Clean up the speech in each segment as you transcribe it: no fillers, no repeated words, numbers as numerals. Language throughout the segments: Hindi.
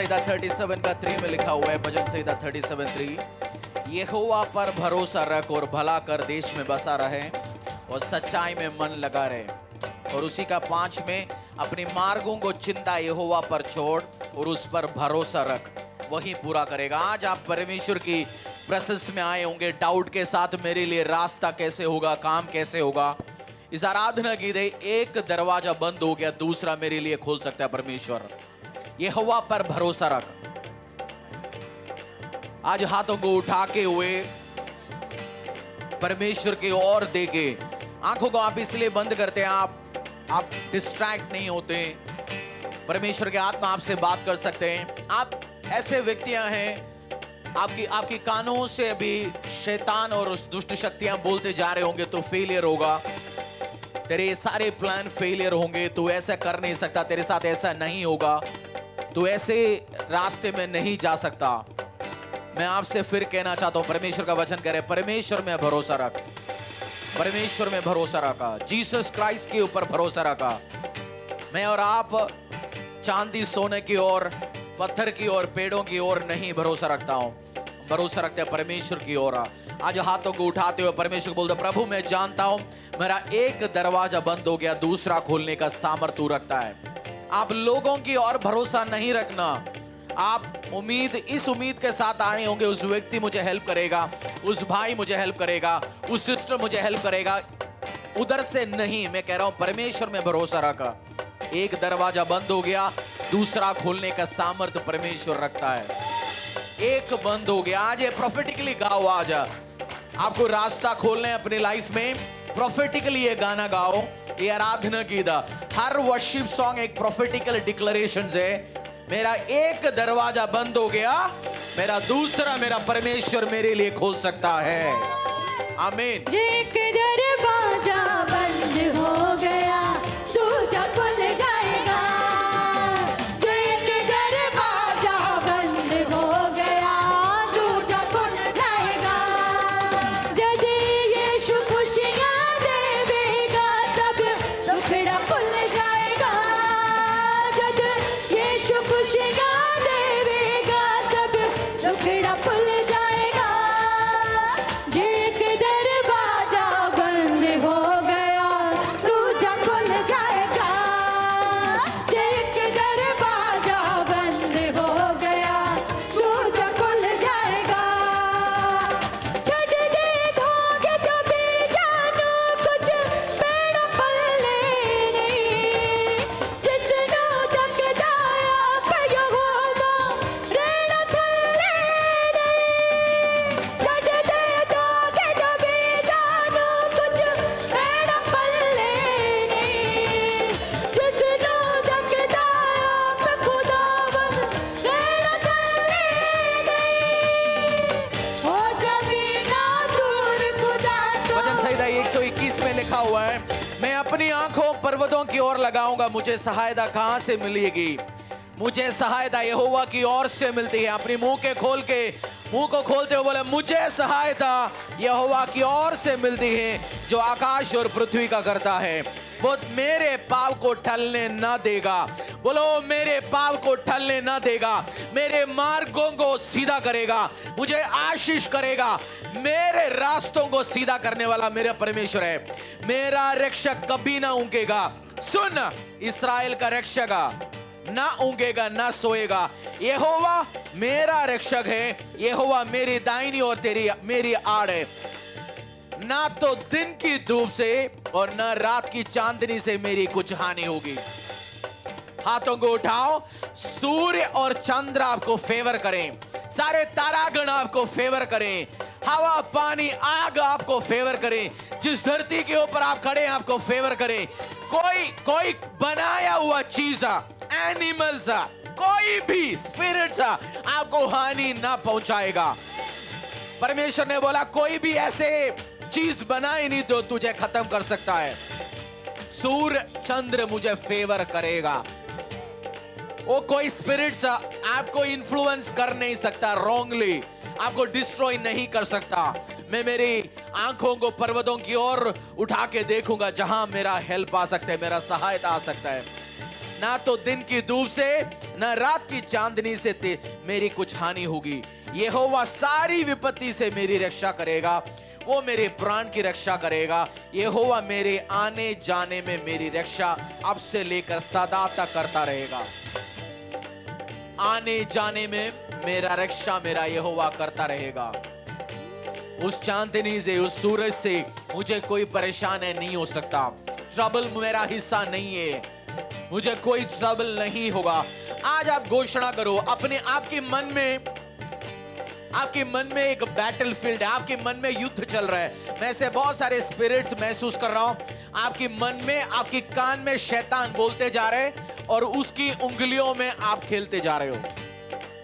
संहिता 37 का 3 में लिखा हुआ है, भजन संहिता 37:3, यहोवा पर भरोसा रख और भला कर, देश में बसा रहे और सच्चाई में मन लगा रहे। और उसी का 5 में, अपने मार्गों को चिंता यहोवा पर छोड़ और उस पर भरोसा रख, वही पूरा करेगा। आज आप परमेश्वर की प्रेजेंस में आए होंगे डाउट के साथ, मेरे लिए रास्ता कैसे होगा, काम कैसे होगा। इस आराधना की दे, एक दरवाजा बंद हो गया, दूसरा मेरे लिए खोल सकता है परमेश्वर। यहोवा पर भरोसा रख। आज हाथों को उठा के हुए परमेश्वर की ओर देके, आंखों को आप इसलिए बंद करते हैं, आप डिस्ट्रैक्ट नहीं होते। परमेश्वर के आत्मा आपसे बात कर सकते हैं। आप ऐसे व्यक्तियां हैं, आपकी कानों से अभी शैतान और दुष्ट शक्तियां बोलते जा रहे होंगे तो फेलियर होगा, तेरे सारे प्लान फेलियर होंगे, तू ऐसा कर नहीं सकता, तेरे साथ ऐसा नहीं होगा, तू ऐसे रास्ते में नहीं जा सकता। मैं आपसे फिर कहना चाहता हूं, परमेश्वर का वचन कह रहे, परमेश्वर में भरोसा रख, परमेश्वर में भरोसा रखा, जीसस क्राइस्ट के ऊपर भरोसा रखा। मैं और आप चांदी सोने की ओर, पत्थर की ओर, पेड़ों की ओर नहीं भरोसा रखता हूं, भरोसा रखते हैं परमेश्वर की ओर। आज हाथों को उठाते हुए परमेश्वर को बोलते, प्रभु मैं जानता हूं मेरा एक दरवाजा बंद हो गया, दूसरा खोलने का सामर्थ्य तू रखता है। आप लोगों की ओर भरोसा नहीं रखना। आप इस उम्मीद के साथ आए होंगे, उस व्यक्ति मुझे हेल्प करेगा, उस भाई मुझे हेल्प करेगा, उस सिस्टर मुझे हेल्प करेगा, उधर से नहीं। मैं कह रहा हूं परमेश्वर में भरोसा रखा। एक दरवाजा बंद हो गया, दूसरा खोलने का सामर्थ्य परमेश्वर रखता है। एक बंद हो गया, आज ये प्रोफेटिकली गाओ। आज आपको रास्ता खोलना है अपनी लाइफ में, प्रोफेटिकली ये गाना गाओ, ये आराधना की दा। हर वर्शिप सॉन्ग एक प्रोफेटिकल डिक्लेरेशन है। मेरा एक दरवाजा बंद हो गया, मेरा दूसरा, मेरा परमेश्वर मेरे लिए खोल सकता है। आमीन। एक दरवाजा बंद हो गया, दूसरा खुल जाएगा। एक दरवाजा बंद हो गया, दूसरा खुल जाएगा। यदि यीशु खुशियां देगा, सब दुखड़ा खुल जाएगा। यदि यीशु खुशियां देगा, सब दुखड़ा खुल जाएगा। एक दरवाजा बंद हो गया, दूसरा खुल जाएगा। एक दरवाजा बंद हो गया, दूसरा खुल जाएगा। जब देखोगे तभी जानो, कुछ पेड़ पल्ले नहीं। जिसनो तक जाया पे यहोवा, रहना थल्ले नहीं। जब देखोगे तभी जानो, कुछ पेड़ पल्ले नहीं। जिसनो तक जाया पे खुदावन, रहना थल्ले नहीं। हो जमीना दूर खुदा तो भजन संहिता 121 में लिखा हुआ है, मैं अपनी आंखों पर्वतों की ओर लगाऊंगा, मुझे सहायता कहां से मिलेगी। मुझे सहायता यहोवा की ओर से मिलती है। अपनी मुंह को खोलते हुए बोले, मुझे सहायता यहोवा की ओर से मिलती है, जो आकाश और पृथ्वी का करता है। वो मेरे पाव को टलने ना देगा। बोलो, मेरे पाव को टलने ना देगा, मेरे मार्गों को सीधा करेगा, मुझे आशीष करेगा। मेरे रास्तों को सीधा करने वाला मेरा परमेश्वर है। मेरा रक्षक कभी ना ऊँकेगा। सुन, इस्राएल का रक्षक ना ऊँगेगा ना सोएगा। यहोवा मेरा रक्षक है, यहोवा मेरी दाहिनी और मेरी आड़ है। ना तो दिन की धूप से और ना रात की चांदनी से मेरी कुछ हानि होगी। हाथों को उठाओ, सूर्य और चंद्र आपको फेवर करें, सारे तारागण आपको फेवर करें, हवा पानी आग आपको फेवर करें, जिस धरती के ऊपर आप खड़े हैं आपको फेवर करें। कोई बनाया हुआ चीज, एनिमल्स, कोई भी स्पिरिट्स आपको हानि ना पहुंचाएगा। परमेश्वर ने बोला, कोई भी ऐसे चीज बनाई नहीं तो तुझे खत्म कर सकता है। सूर्य चंद्र मुझे फेवर करेगा। वो कोई स्पिरिट्स आपको इन्फ्लुएंस कर नहीं सकता, रॉन्गली आपको डिस्ट्रॉय नहीं कर सकता। मैं मेरी आंखों को पर्वतों की ओर उठा के देखूंगा, जहां मेरा हेल्प आ सकता है, मेरा सहायता आ सकता है। ना तो दिन की धूप से ना रात की चांदनी से मेरी कुछ हानि होगी। यहोवा सारी विपत्ति से मेरी रक्षा करेगा, वो मेरे प्राण की रक्षा करेगा। यहोवा मेरे आने जाने में मेरी रक्षा अब से लेकर सदा तक करता रहेगा। आने जाने में मेरा रक्षा मेरा यहोवा करता रहेगा। उस चांदनी से, उस सूरज से मुझे कोई परेशान नहीं हो सकता। ट्रबल मेरा हिस्सा नहीं है, मुझे कोई ट्रबल नहीं होगा। आज आप घोषणा करो अपने आपके मन में, आपके मन में एक बैटलफील्ड है, आपके मन में युद्ध चल रहा है। मैं से बहुत सारे स्पिरिट्स महसूस कर रहा हूं आपके मन में, आपके कान में शैतान बोलते जा रहे हैं और उसकी उंगलियों में आप खेलते जा रहे हो।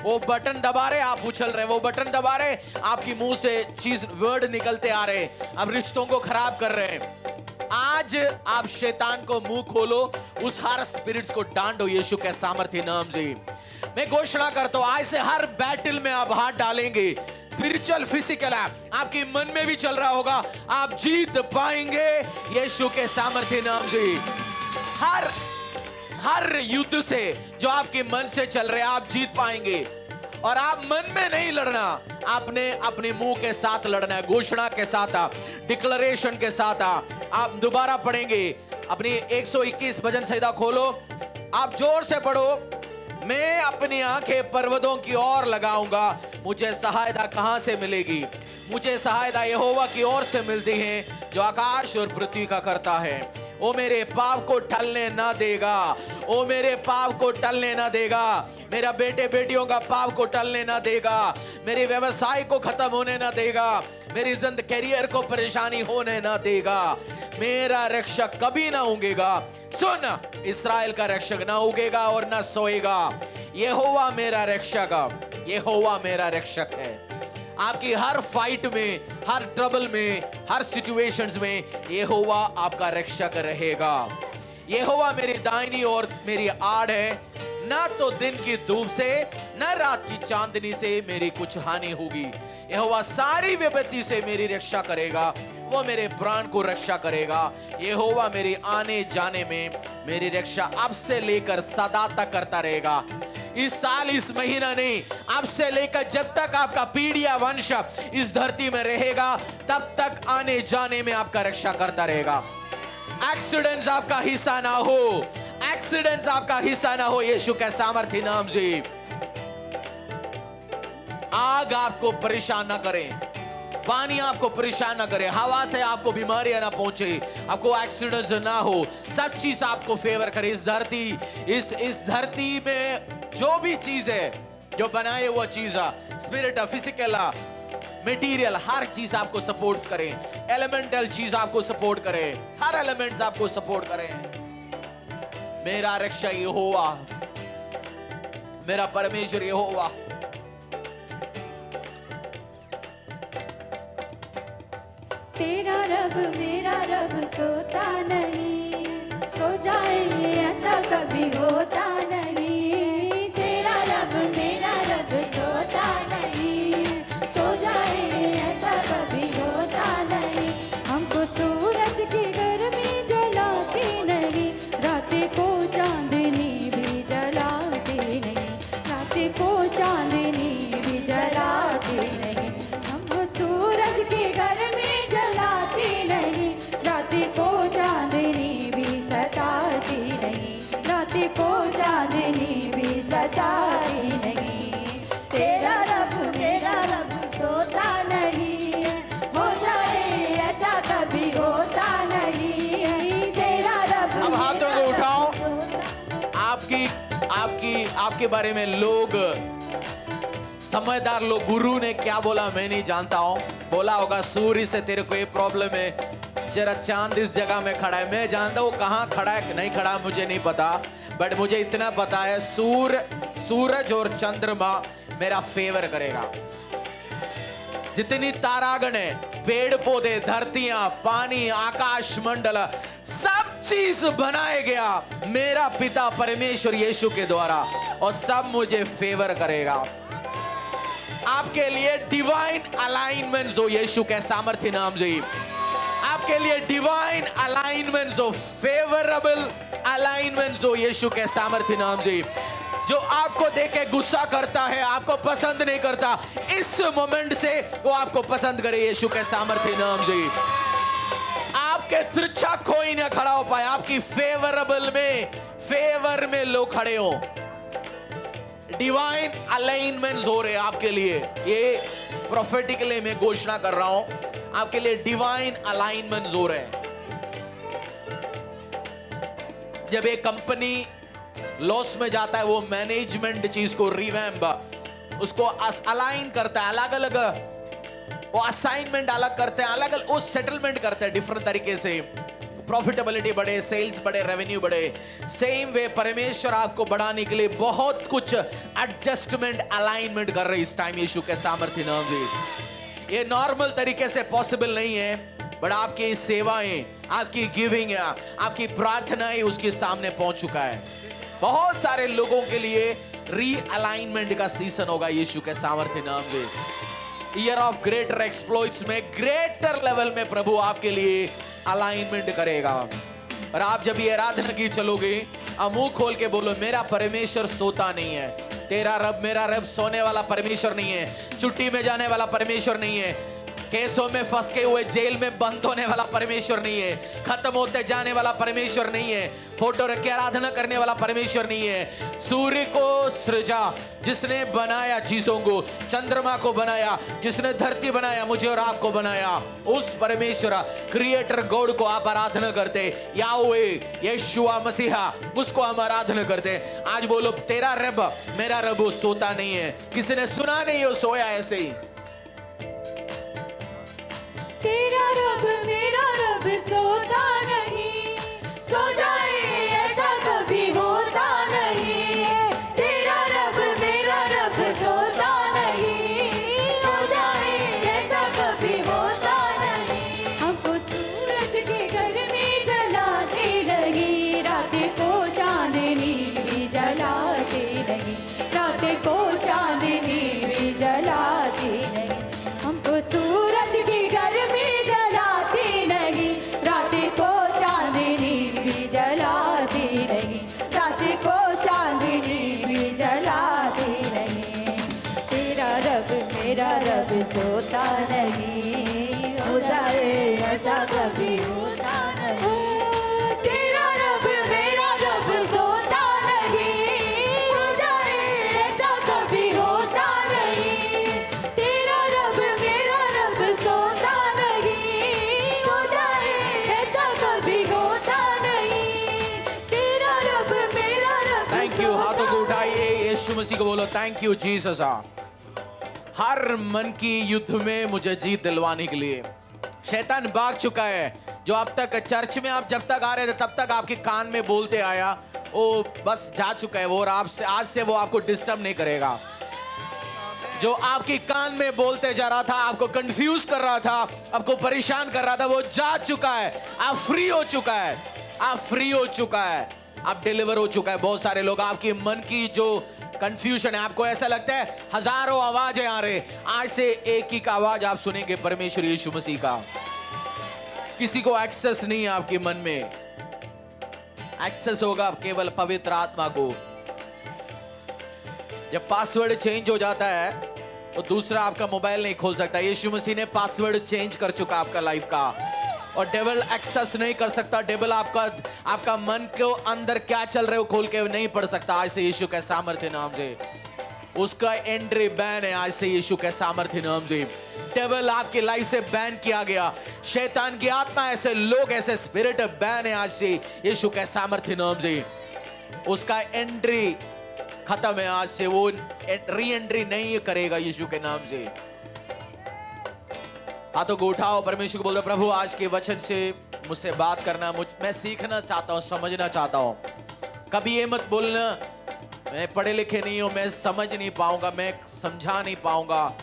वो बटन दबा रहे, आप उछल रहे, वो बटन दबा रहे, आपकी मुंह से चीज वर्ड निकलते आ रहे, अब रिश्तों को खराब कर रहे हैं। आज आप शैतान को मुंह खोलो, उस हर स्पिरिट्स को डांटो यीशु के सामर्थ्य नाम से। मैं घोषणा करता हूं आज से हर बैटल में आप हाथ डालेंगे, स्पिरिचुअल फिजिकल आपके मन में भी चल रहा होगा, आप जीत पाएंगे यीशु के सामर्थ्य नाम से। हर युद्ध से जो आपके मन से चल रहे आप जीत पाएंगे। और आप मन में नहीं लड़ना, आपने अपने मुंह के साथ लड़ना है, घोषणा के साथ, डिक्लेरेशन के साथ। आप दोबारा पढ़ेंगे अपनी 121 भजन संहिता खोलो, आप जोर से पढ़ो। मैं अपनी आंखें पर्वतों की ओर लगाऊंगा, मुझे सहायता कहां से मिलेगी? मुझे सहायता यहोवा की ओर से मिलती है जो आकाश और पृथ्वी का करता है। वो मेरे पाप को टलने ना देगा, वो मेरे पाप को टलने ना देगा, मेरा बेटे बेटियों का पाप को टलने ना देगा, मेरे व्यवसाय को खत्म होने ना देगा, मेरी जिंदगी कैरियर को परेशानी होने ना देगा। मेरा रक्षक कभी ना उगेगा। सुन, इस्राएल का रक्षक ना उगेगा और ना सोएगा। यहोवा मेरा रक्षक, यहोवा मेरा रक्षक है। आपकी हर फाइट में, हर ट्रबल में, हर सिचुएशंस में यहोवा आपका रक्षक रहेगा। यहोवा मेरी दाहिनी ओर मेरी आड़ है, ना तो दिन की धूप से न रात की चांदनी से मेरी कुछ हानि होगी। यहोवा सारी विपत्ति से मेरी रक्षा करेगा, वो मेरे प्राण को रक्षा करेगा। यहोवा मेरे आने जाने में मेरी रक्षा अब से लेकर सदा तक करता रहेगा। इस साल, इस महीना नहीं, अब से लेकर जब तक आपका पीढ़िया वंश इस धरती में रहेगा तब तक आने जाने में आपका रक्षा करता रहेगा। एक्सीडेंट्स आपका हिस्सा ना हो, एक्सीडेंट्स आपका हिस्सा ना हो यीशु के सामर्थ्य नाम से। आग आपको परेशान ना करे, पानी आपको परेशान ना करे, हवा से आपको बीमारियां ना पहुंचे, आपको एक्सीडेंट्स ना हो, सब चीज आपको फेवर करे। इस धरती में जो भी चीज है, जो बनाए वो चीज, स्पिरिट, फिजिकल, मटेरियल, हर चीज आपको सपोर्ट करे। एलिमेंटल चीज आपको सपोर्ट करे, हर एलिमेंट्स आपको सपोर्ट करे। मेरा रक्षक यहोवा, मेरा परमेश्वर यहोवा। तेरा रब मेरा रब सोता नहीं, सो जाए ऐसा कभी होता नहीं। तेरा रब मेरा रब सोता नहीं, सो जाए ऐसा कभी होता नहीं। हमको सूरज की गर्मी जलाती नहीं, रातें को चांदनी भी जलाती नहीं, रातें को चांदनी भी जलाती नहीं। हमको सूरज की गर्मी जलाती नहीं, रातें को चांदनी भी सताती नहीं, रातें को चांदनी भी सताती नहीं। तेरा रब मेरा रब सोता नहीं है, हो जाए ऐसा कभी होता नहीं है। तेरा रब अब हाथों को मेरा उठाओ। रब आपके बारे में लोग, समझदार लोग, गुरु ने क्या बोला मैं नहीं जानता हूं। बोला होगा सूर्य से तेरे को ये प्रॉब्लम है, तेरा चांद इस जगह में खड़ा है। मैं जानता हूं कहां खड़ा है नहीं खड़ा मुझे नहीं पता, बट मुझे इतना पता है सूरज और चंद्रमा मेरा फेवर करेगा। जितनी तारागण है, पेड़ पौधे, धरतियां, पानी, आकाश मंडल, सब चीज बनाया गया मेरा पिता परमेश्वर यीशु के द्वारा, और सब मुझे फेवर करेगा। आपके लिए डिवाइन अलाइनमेंट हो यीशु के सामर्थ्य नाम से। आपके आपके लिए डिवाइन अलाइनमेंट हो, फेवरेबल अलाइनमेंट हो यीशु के सामर्थ्य नाम से। जो आपको देख के गुस्सा करता है, आपको पसंद नहीं करता, इस मोमेंट से वो आपको पसंद करे यीशु के सामर्थ्य नाम से। आपके तिरछा कोई ना खड़ा हो पाए, आपकी फेवर में लोग खड़े हो। डिवाइन अलाइनमेंट हो रहे आपके लिए, ये प्रोफेटिकली मैं घोषणा कर रहा हूं, आपके लिए डिवाइन अलाइनमेंट हो रहे हैं। जब एक कंपनी लॉस में जाता है, वो मैनेजमेंट चीज को रिवैम्प, उसको अलाइन करता है, अलग अलग वो असाइनमेंट अलग करते हैं, अलग अलग वो सेटलमेंट करते हैं डिफरेंट तरीके से, प्रॉफिटेबिलिटी बढ़े, सेल्स बढ़े, रेवेन्यू बढ़े। सेम वे परमेश्वर आपको बढ़ाने के लिए बहुत कुछ एडजस्टमेंट अलाइनमेंट कर रहे हैं इस टाइम यीशु के सामर्थ्य नाम से। ये नॉर्मल तरीके से पॉसिबल नहीं है, बट आपकी सेवाएं, आपकी गिविंग, आपकी प्रार्थनाएं उसके सामने पहुंच चुका है। बहुत सारे लोगों के लिए रीअलाइनमेंट का सीजन होगा यीशु के सामर्थ्य नाम से। ईयर ऑफ ग्रेटर एक्सप्लॉइट्स में, ग्रेटर लेवल में प्रभु आपके लिए अलाइनमेंट करेगा। और आप जब ये आराधना की चलोगे, आप मुंह खोल के बोलो, मेरा परमेश्वर सोता नहीं है। तेरा रब, मेरा रब सोने वाला परमेश्वर नहीं है, छुट्टी में जाने वाला परमेश्वर नहीं है, केसों में फंस के हुए जेल में बंद होने वाला परमेश्वर नहीं है, खत्म होते जाने वाला परमेश्वर नहीं है, फोटो रख के आराधना करने वाला परमेश्वर नहीं है। सूर्य को सृजा जिसने बनाया चीजों को, चंद्रमा को बनाया जिसने धरती बनाया, मुझे और आपको बनाया, उस परमेश्वर क्रिएटर गॉड को आप आराधना करते, याहवे यीशुआ मसीहा, उसको हम आराधना करते। आज बोलो, तेरा रब मेरा रब वो सोता नहीं है। किसी ने सुना नहीं हो सोया ऐसे ही। तेरा रब मेरा रब सोता नहीं, सो जाए ऐसा कभी होता नहीं। तेरा रब मेरा रब सोता नहीं, सो जाए ऐसा कभी होता नहीं। हमको सूरज की गर्मी जलाती रही, रात को चांदनी भी जलाती रही, रात को चांदनी भी जलाती रही। हमको सूरज की गर्मी जलाती नहीं, रात को चांदनी भी जलाती नहीं, रात को चांदनी भी जलाती नहीं। तेरा रब मेरा रब सोता नहीं, हो जाए ऐसा कभी होता नहीं। तेरा रब मेरा रब सोता नहीं, हो जाए ऐसा कभी होता नहीं। तेरा रब मेरा रब सोता नहीं, सो जाए ऐसा कभी होता नहीं। तेरा रब मेरा रब थैंक यू। हाथों को उठाइए, यीशु मसीह को बोलो, थैंक यू जीसस। हर मन की युद्ध में मुझे जीत दिलवाने के लिए शैतान भाग चुका है। जो अब तक चर्च में आप जब तक आ रहे थे तब तक आपके कान में बोलते आया, वो बस जा चुका है वो, और आपसे आज से वो आपको डिस्टर्ब नहीं करेगा। जो आपके कान में बोलते जा रहा था, आपको कंफ्यूज कर रहा था, आपको परेशान कर रहा था, वो जा चुका है। आप फ्री हो चुका है, आप फ्री हो चुका है, आप डिलीवर हो चुका है। बहुत सारे लोग आपकी मन की जो कंफ्यूजन है, आपको ऐसा लगता है हजारों आवाजें आ रहे, आज से एक ही आवाज आप सुनेंगे, परमेश्वर यीशु मसीह का। किसी को एक्सेस नहीं है आपके मन में, एक्सेस होगा केवल पवित्र आत्मा को। जब पासवर्ड चेंज हो जाता है तो दूसरा आपका मोबाइल नहीं खोल सकता। यीशु मसीह ने पासवर्ड चेंज कर चुका आपका लाइफ का, और डेविल एक्सेस नहीं कर सकता। डेविल आपका मन के अंदर क्या चल रहे हो खोल के नहीं पढ़ सकता। आज से यीशु के सामर्थ्य नाम से उसका एंट्री बैन है। आज से यीशु के सामर्थ्य नाम से डेविल आपकी लाइफ से बैन किया गया। शैतान की आत्मा, ऐसे लोग, ऐसे स्पिरिट बैन है आज से यीशु के सामर्थ्य नाम से। उसका एंट्री खत्म है आज से, वो री एंट्री नहीं करेगा यीशु के नाम से। हाथों को उठाओ, परमेश्वर को बोलो, प्रभु आज के वचन से मुझसे बात करना, मैं सीखना चाहता हूँ, समझना चाहता हूँ। कभी ये मत बोलना मैं पढ़े लिखे नहीं हूँ, मैं समझ नहीं पाऊंगा, मैं समझा नहीं पाऊंगा।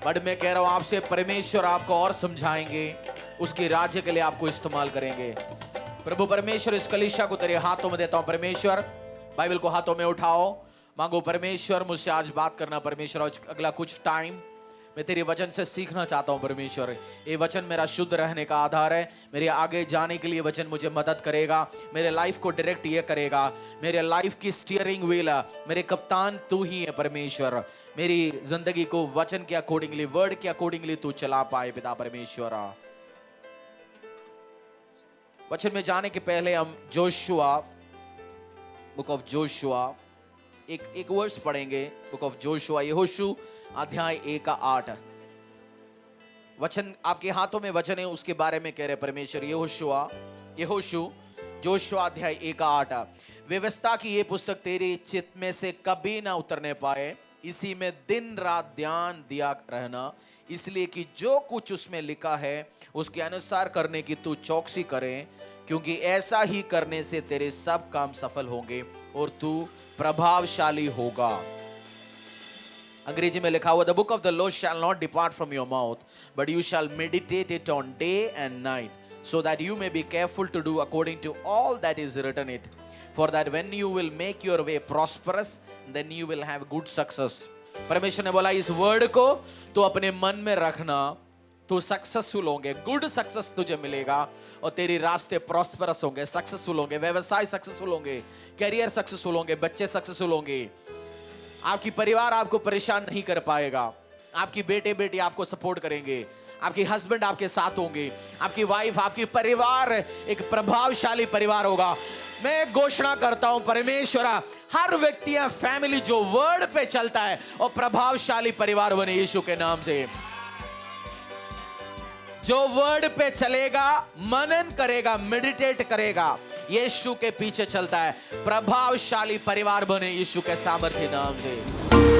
बट मैं कह रहा हूँ आपसे, परमेश्वर आपको और समझाएंगे, उसके राज्य के लिए आपको इस्तेमाल करेंगे। प्रभु परमेश्वर, इस कलीसिया को तेरे हाथों में देता हूँ। परमेश्वर, बाइबल को हाथों में उठाओ, मांगो परमेश्वर मुझसे आज बात करना। परमेश्वर अगला कुछ टाइम मैं तेरे वचन से सीखना चाहता हूं परमेश्वर। ये वचन मेरा शुद्ध रहने का आधार है। मेरे आगे जाने के लिए वचन मुझे मदद करेगा, मेरे लाइफ को डायरेक्ट ये करेगा। मेरे लाइफ की स्टीयरिंग व्हील, मेरे कप्तान तू ही है परमेश्वर। मेरी जिंदगी को वचन के अकॉर्डिंगली, वर्ड के अकॉर्डिंगली तू चला पाए पिता परमेश्वर। वचन में जाने के पहले हम जोशुआ, बुक ऑफ जोशुआ, एक वर्स पढ़ेंगे। बुक ऑफ जोशुआ, यहोशू अध्याय 1:8। वचन आपके हाथों में वचन है, उसके बारे में कह रहे परमेश्वर। यहोशू जोशुआ अध्याय 1:8। व्यवस्था की ये पुस्तक तेरी चित्त में से कभी ना उतरने पाए, इसी में दिन रात ध्यान दिया रहना, इसलिए कि जो कुछ उसमें लिखा है उसके अनुसार करने की तू चौकसी करे, क्योंकि ऐसा ही करने से तेरे सब काम सफल होंगे और तू प्रभावशाली होगा। अंग्रेजी में लिखा हुआ, the book of the law shall not depart from your mouth, but you shall meditate it on day and night, so that you may be careful to do according to all that is written it, for that when you will make your way prosperous, then you will have good success. परमेश्वर ने बोला इस वर्ड को तो अपने मन में रखना, तो सक्सेसफुल होंगे, गुड सक्सेस तुझे मिलेगा और तेरी रास्ते प्रॉस्परस होंगे, सक्सेसफुल होंगे, व्यवसाय सक्सेसफुल होंगे, करियर सक्सेसफुल होंगे, बच्चे सक्सेसफुल होंगे, आपकी परिवार आपको परेशान नहीं कर पाएगा, आपकी बेटे बेटी आपको सपोर्ट करेंगे, आपके हस्बैंड आपके साथ होंगे, आपकी वाइफ, आपकी परिवार एक प्रभावशाली परिवार होगा। मैं घोषणा करता हूं परमेश्वर, हर व्यक्ति या फैमिली जो वर्ड पे चलता है और प्रभावशाली परिवार बने यीशु के नाम से। जो वर्ड पे चलेगा, मनन करेगा, मेडिटेट करेगा, यीशु के पीछे चलता है, प्रभावशाली परिवार बने यीशु के सामर्थ्य नाम से।